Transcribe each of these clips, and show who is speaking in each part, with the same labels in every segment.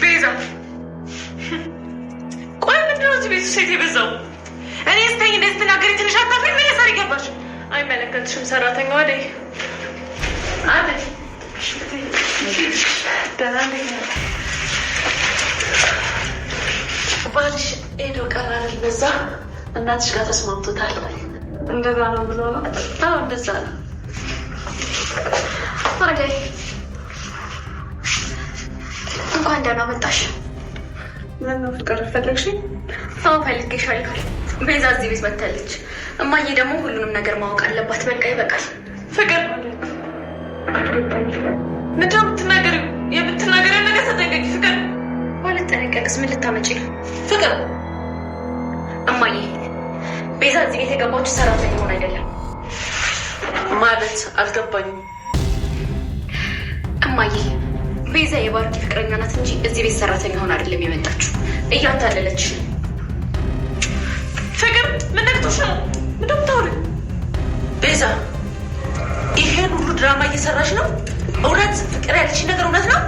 Speaker 1: ቤዛ ቆይ ምንድነው እዚህ ቤት ሴት የበዛው? እኔ ስተኝ እንደዚህ ተናገሪ ትንሽ አታፍሪ? ምን ያሳር ይገባሽ? አይመለከትሽም ሰራተኛ ወደይ አደይ ደህና ነኝ። ባልሽ ሄዶ ቀራል በዛ እናትሽ ጋር ተስማምቶታል። እንደዛ ነው ብሎ ነው? አዎ እንደዛ ነው። አደይ እንኳን ደህና መጣሽ። ምን ነው ፍቅር ፈለግሽኝ? አዎ ፈልጌሻለሁ። ቤዛ እዚህ ቤት መታለች። እማዬ ደግሞ ሁሉንም ነገር ማወቅ አለባት። በቃ ይበቃል። ፍቅር ምንድነው የምትናገሪው? የምትናገሪው ነገር ተጠንቀቂ ፍቅር። ባልጠነቀቅስ ምን ልታመጪ ነው? ፍቅር እማዬ ቤዛ እዚህ ቤት የገባችው ሰራተኛ ሆን አይደለም ማለት አልገባኝም። እማዬ ቤዛ የባርኪ ፍቅረኛ ናት እንጂ እዚህ ቤት ሰራተኛ ሆን አይደለም የመጣችው። እያታለለች ፍቅር ምን ነክቶሽ ነው? ምንድነው የምታወሪው? ቤዛ ይሄን ሁሉ ድራማ እየሰራሽ ነው? እውነት ፍቅር ያለች ነገር እውነት ነው?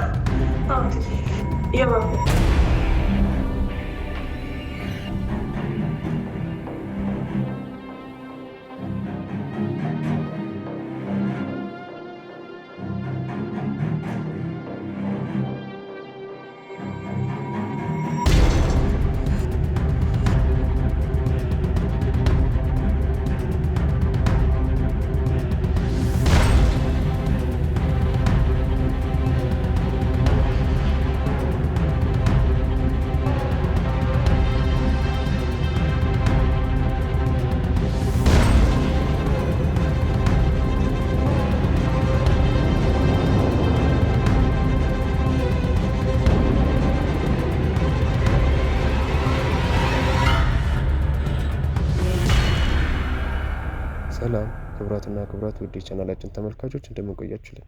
Speaker 2: ሰላም ክብራትና ክብራት ውድ የቻናላችን ተመልካቾች እንደምንቆያችሁልን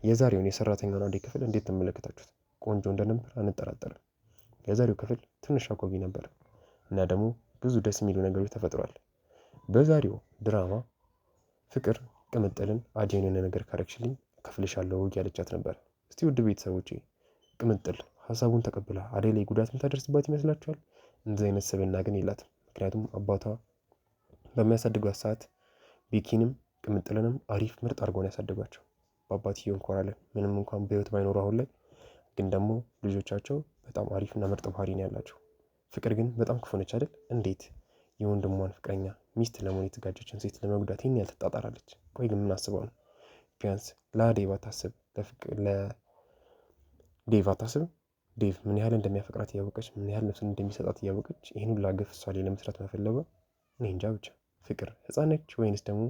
Speaker 2: የዛሬውን የሰራተኛውን አደይ ክፍል እንዴት ተመለከታችሁት? ቆንጆ እንደነበር አንጠራጠርም። የዛሬው ክፍል ትንሽ አጓጊ ነበር እና ደግሞ ብዙ ደስ የሚሉ ነገሮች ተፈጥሯል። በዛሬው ድራማ ፍቅር ቅምጥልን አደይን የሆነ ነገር ካረግሽልኝ እከፍልሻለሁ እያለቻት ነበር። እስቲ ውድ ቤተሰቦቼ ቅምጥል ሀሳቡን ተቀብላ አደይ ላይ ጉዳት የምታደርስባት ይመስላችኋል? እንደዚህ አይነት ስብዕና ግን የላትም። ምክንያቱም አባቷ በሚያሳድጓት ሰዓት ቤኪንም ቅምጥልንም አሪፍ ምርጥ አድርገው ያሳደጓቸው። በአባትየው እንኮራለን። ምንም እንኳን በህይወት ባይኖሩ አሁን ላይ ግን ደግሞ ልጆቻቸው በጣም አሪፍና ምርጥ ባህሪ ነው ያላቸው። ፍቅር ግን በጣም ክፉ ነች አይደል? እንዴት የወንድሟን ፍቅረኛ ሚስት ለመሆን የተጋጀችን ሴት ለመጉዳት ይህን ያህል ትጣጣራለች? ቆይ ግን ምን አስበው ነው? ቢያንስ ለአደይ ባታስብ፣ ለዴቭ አታስብ? ዴቭ ምን ያህል እንደሚያፈቅራት እያወቀች፣ ምን ያህል ነፍሱን እንደሚሰጣት እያወቀች ይህን ሁሉ ግፍ እሷ ላይ ለመስራት መፈለጓ እኔ እንጃ። ብቻ ፍቅር ህፃን ነች ወይንስ ደግሞ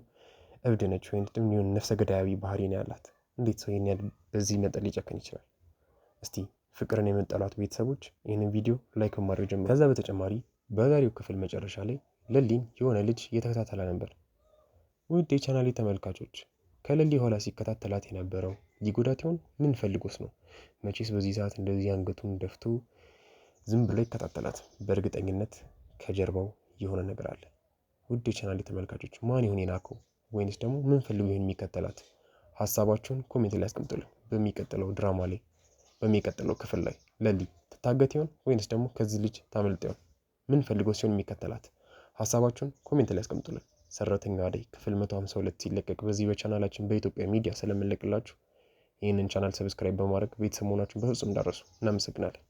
Speaker 2: እብድ ነች? ወይንስ ደግሞ የሆነ ነፍሰ ገዳያዊ ባህሪ ነው ያላት? እንዴት ሰው ይህን ያህል በዚህ መጠን ሊጨክን ይችላል? እስቲ ፍቅርን የምንጠሏት ቤተሰቦች ይህንን ቪዲዮ ላይክ ማድረግ ጀምሩ። ከዛ በተጨማሪ በዛሬው ክፍል መጨረሻ ላይ ለሊን የሆነ ልጅ እየተከታተለ ነበር። ውድ የቻናሌ ተመልካቾች ከለሊ ኋላ ሲከታተላት የነበረው ሊጎዳት ይሆን? ምን ፈልጎስ ነው? መቼስ በዚህ ሰዓት እንደዚህ አንገቱን ደፍቶ ዝም ብሎ ይከታተላት? በእርግጠኝነት ከጀርባው የሆነ ነገር አለ። ውድ የቻናሌ ተመልካቾች ማን ይሆን የናከው? ወይንስ ደግሞ ምን ፈልጎ ይሆን የሚከተላት? ሀሳባችሁን ኮሜንት ላይ አስቀምጡልን። በሚቀጥለው ድራማ ላይ በሚቀጥለው ክፍል ላይ ለሊ ትታገት ይሆን ወይንስ ደግሞ ከዚህ ልጅ ታመልጥ ይሆን? ምን ፈልጎ ሲሆን የሚከተላት? ሀሳባችሁን ኮሜንት ላይ አስቀምጡልን። ሰራተኛዋ አደይ ክፍል 152 ሲለቀቅ በዚህ በቻናላችን በኢትዮጵያ ሚዲያ ስለምንለቅላችሁ ይህንን ቻናል ሰብስክራይብ በማድረግ ቤተሰብ መሆናችሁን በፍጹም እንዳትረሱ። እናመሰግናለን።